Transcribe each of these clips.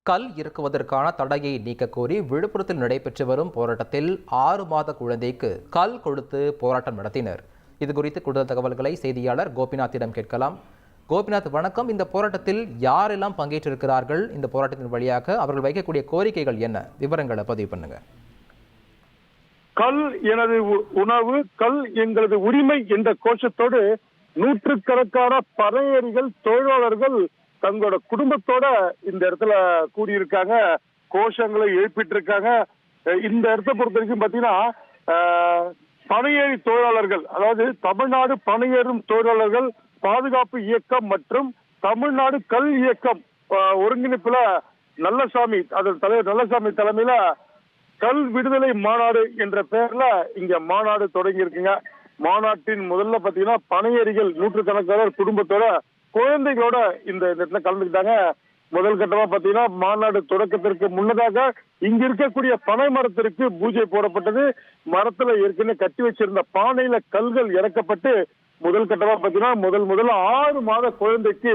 கல் இறக்குவதற்கான தடையை நீக்க கோரி விழுப்புரத்தில் நடைபெற்று வரும் போராட்டத்தில் 6 மாத குழந்தைக்கு கல் கொடுத்து போராட்டம் நடத்தினர். இது குறித்து கூடுதல் தகவல்களை செய்தியாளர் கோபிநாத்திடம் கேட்கலாம். கோபிநாத், வணக்கம். இந்த போராட்டத்தில் யாரெல்லாம் பங்கேற்றிருக்கிறார்கள்? இந்த போராட்டத்தின் வழியாக அவர்கள் வைக்கக்கூடிய கோரிக்கைகள் என்ன? விவரங்களை பதிவு பண்ணுங்க. கல் எனது உணவு, கல் எங்களது உரிமை என்ற கோஷத்தோடு நூற்றுக்கணக்கான பறையேறிகள், தொழிலாளர்கள் தங்களோட குடும்பத்தோட இந்த இடத்துல கூடியிருக்காங்க, கோஷங்களை எழுப்பிட்டு இருக்காங்க. இந்த இடத்தை பொறுத்த வரைக்கும் பாத்தீங்கன்னா பனையேறி தொழிலாளர்கள், அதாவது தமிழ்நாடு பனையேறும் தொழிலாளர்கள் பாதுகாப்பு இயக்கம் மற்றும் தமிழ்நாடு கல் இயக்கம் ஒருங்கிணைப்புல நல்லசாமி, அதன் தலைவர் நல்லசாமி தலைமையில கல் விடுதலை மாநாடு என்ற பெயர்ல இங்க மாநாடு தொடங்கி இருக்குங்க. மாநாட்டின் முதல்ல பாத்தீங்கன்னா பனையேறிகள் நூற்றுக்கணக்கான குடும்பத்தோட குழந்தைகளோட இந்த இடத்துல கலந்துக்கிட்டாங்க. முதல் கட்டமா பாத்தீங்கன்னா மாநாடு தொடக்கத்திற்கு முன்னதாக இங்க இருக்கக்கூடிய பனை மரத்திற்கு பூஜை போடப்பட்டது. மரத்துல ஏற்கனவே கட்டி வச்சிருந்த பானையில கல்கள் இறக்கப்பட்டு முதல் கட்டமா பாத்தீங்கன்னா முதல்ல 6 மாத குழந்தைக்கு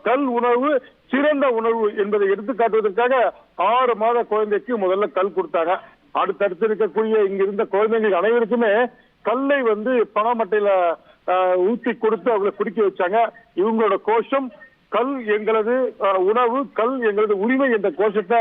கல் உணவு சிறந்த உணவு என்பதை எடுத்து காட்டுவதற்காக 6 மாத குழந்தைக்கு முதல்ல கல் கொடுத்தாங்க. அடுத்தடுத்து இருக்கக்கூடிய இங்க இருந்த குழந்தைகள் அனைவருக்குமே கல்லை பணமட்டையில ஊற்றி கொடுத்து அவங்களை குடிக்க வச்சாங்க. இவங்களோட கோஷம் கல் எங்களது உணவு, கல் எங்களது உரிமை என்ற கோஷத்தை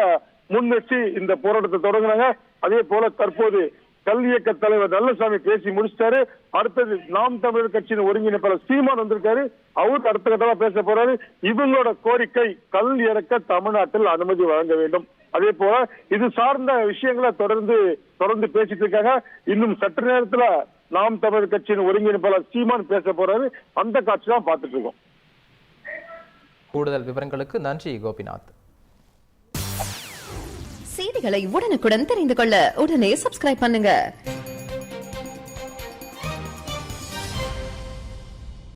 முன் வச்சு இந்த போராட்டத்தை தொடங்கினாங்க. அதே போல தற்போது கல் இயக்க தலைவர் நல்லசாமி பேசி முடிச்சிட்டாரு. அடுத்தது நாம் தமிழர் கட்சியின் ஒருங்கிணைப்பாளர் சீமான் வந்திருக்காரு. அவருக்கு அடுத்த கட்டமா பேச போறாரு. இவங்களோட கோரிக்கை கல் இறக்க தமிழ்நாட்டில் அனுமதி வழங்க வேண்டும். அதே போல இது சார்ந்த விஷயங்களை தொடர்ந்து பேசிட்டு இருக்காங்க. இன்னும் சற்று நேரத்துல நாம் தமிழர் கட்சியின் ஒருங்கிணைப்பாளர் சீமான் பேச போறாரு. அந்த காட்சி தான் பார்த்துட்டு இருக்கோம். கூடுதல் விவரங்களுக்கு நன்றி கோபிநாத். செய்திகளை உடனுக்குடன் தெரிந்து கொள்ள உடனே சப்ஸ்கிரைப் பண்ணுங்க.